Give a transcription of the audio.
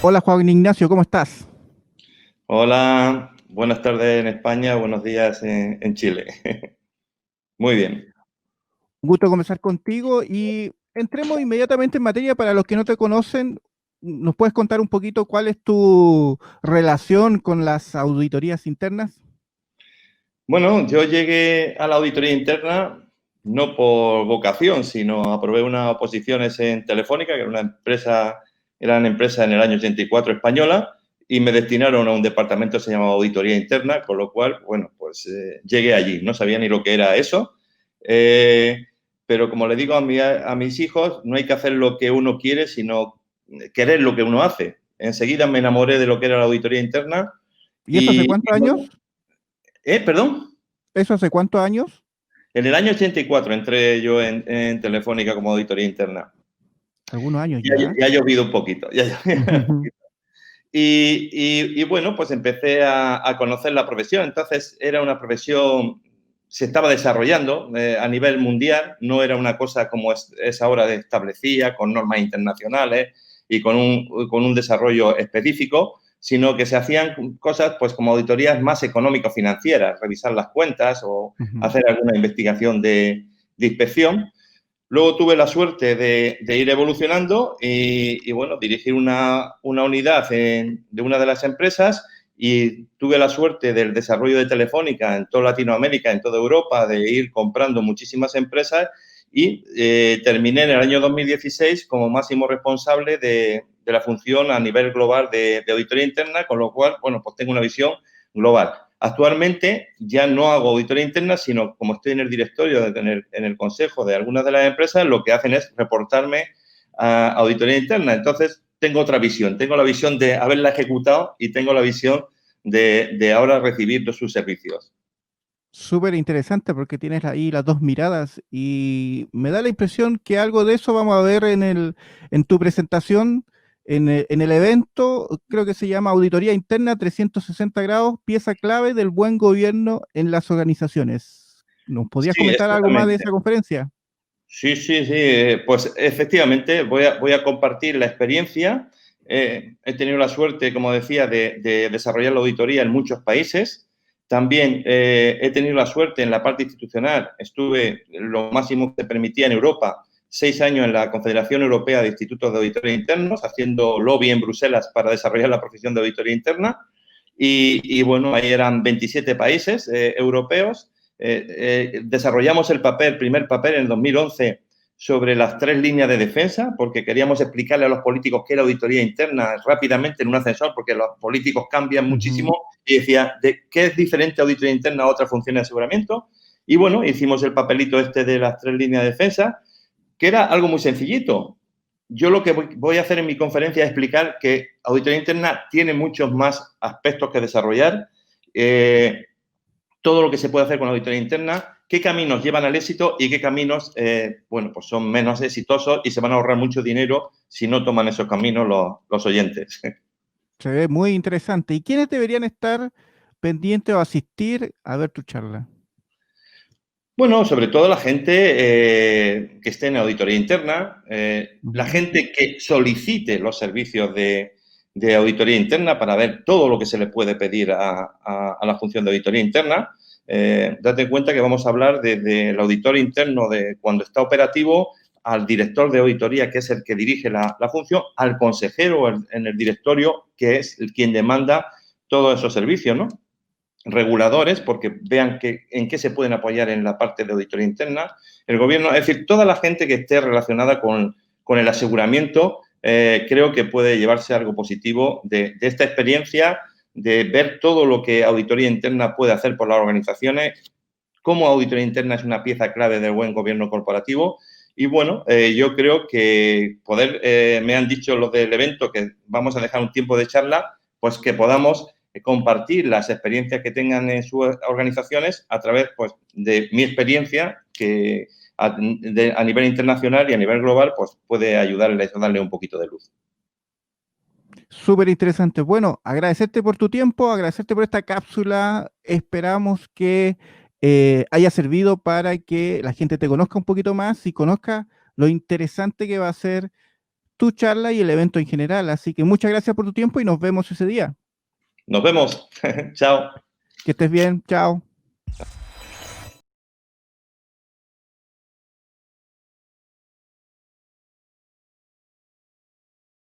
Hola Juan Ignacio, ¿cómo estás? Hola, buenas tardes en España, buenos días en Chile. Muy bien. Un gusto conversar contigo y entremos inmediatamente en materia. Para los que no te conocen, ¿nos puedes contar un poquito cuál es tu relación con las auditorías internas? Bueno, yo llegué a la auditoría interna no por vocación, sino aprobé unas oposiciones en Telefónica, que era una empresa, eran empresa en el año 84 española, y me destinaron a un departamento que se llamaba auditoría interna, con lo cual, bueno, pues llegué allí. No sabía ni lo que era eso, eh, pero como le digo a mis hijos, no hay que hacer lo que uno quiere, sino querer lo que uno hace. Enseguida me enamoré de lo que era la auditoría interna ¿Y eso hace y cuántos bueno, años? ¿perdón? ¿Eso hace cuántos años? En el año 84 entré yo en Telefónica como auditoría interna. Algunos años Ya, ya. ya ha llovido un poquito. Y bueno, pues empecé a conocer la profesión. Entonces era una profesión, se estaba desarrollando a nivel mundial, no era una cosa como es ahora de establecida, con normas internacionales y con un desarrollo específico, sino que se hacían cosas pues como auditorías más económico-financieras, revisar las cuentas o Ujú. hacer alguna investigación de inspección. Luego tuve la suerte de ir evolucionando y, bueno, dirigir una unidad de una de las empresas y tuve la suerte del desarrollo de Telefónica en toda Latinoamérica, en toda Europa, de ir comprando muchísimas empresas y terminé en el año 2016 como máximo responsable de la función a nivel global de auditoría interna, con lo cual, bueno, pues tengo una visión global. Actualmente ya no hago auditoría interna, sino como estoy en el directorio, en el consejo de algunas de las empresas, lo que hacen es reportarme a auditoría interna. Entonces, tengo otra visión. Tengo la visión de haberla ejecutado y tengo la visión de ahora recibir sus servicios. Súper interesante porque tienes ahí las dos miradas y me da la impresión que algo de eso vamos a ver en tu presentación, en el evento. Creo que se llama Auditoría Interna 360 grados, pieza clave del buen gobierno en las organizaciones. ¿Nos podrías Sí, comentar algo más de exactamente. esa conferencia? Sí, sí, sí. Pues efectivamente voy a compartir la experiencia. He tenido la suerte, como decía, de desarrollar la auditoría en muchos países. También he tenido la suerte en la parte institucional. Estuve lo máximo que se permitía en Europa, 6 años en la Confederación Europea de Institutos de Auditoría Internos, haciendo lobby en Bruselas para desarrollar la profesión de auditoría interna. Y bueno, ahí eran 27 países europeos. Desarrollamos el primer papel en el 2011 sobre las 3 líneas de defensa, porque queríamos explicarle a los políticos qué era auditoría interna rápidamente en un ascensor, porque los políticos cambian Ujú. muchísimo, y decía, ¿de qué es diferente auditoría interna a otras funciones de aseguramiento? Y bueno, hicimos el papelito este de las 3 líneas de defensa, que era algo muy sencillito. Yo lo que voy a hacer en mi conferencia es explicar que auditoría interna tiene muchos más aspectos que desarrollar, eh, todo lo que se puede hacer con la auditoría interna, qué caminos llevan al éxito y qué caminos, bueno, pues son menos exitosos y se van a ahorrar mucho dinero si no toman esos caminos los oyentes. Se ve muy interesante. ¿Y quiénes deberían estar pendientes o asistir a ver tu charla? Bueno, sobre todo la gente que esté en auditoría interna, la Ujú. gente que solicite los servicios de auditoría interna para ver todo lo que se le puede pedir a la función de auditoría interna. Date cuenta que vamos a hablar desde el auditor interno de cuando está operativo al director de auditoría, que es el que dirige la función, al consejero en el directorio, que es el quien demanda todos esos servicios, ¿no? Reguladores, porque vean en qué se pueden apoyar en la parte de auditoría interna, el gobierno, es decir, toda la gente que esté relacionada con el aseguramiento, creo que puede llevarse algo positivo de esta experiencia, de ver todo lo que auditoría interna puede hacer por las organizaciones, cómo auditoría interna es una pieza clave del buen gobierno corporativo. Y bueno, yo creo que me han dicho los del evento que vamos a dejar un tiempo de charla, pues que podamos compartir las experiencias que tengan en sus organizaciones a través pues, de mi experiencia, que a nivel internacional y a nivel global pues, puede ayudarles a darle un poquito de luz. Súper interesante. Bueno, agradecerte por tu tiempo, agradecerte por esta cápsula. Esperamos que haya servido para que la gente te conozca un poquito más y conozca lo interesante que va a ser tu charla y el evento en general. Así que muchas gracias por tu tiempo y nos vemos ese día. Nos vemos. Chao. Que estés bien. Chao.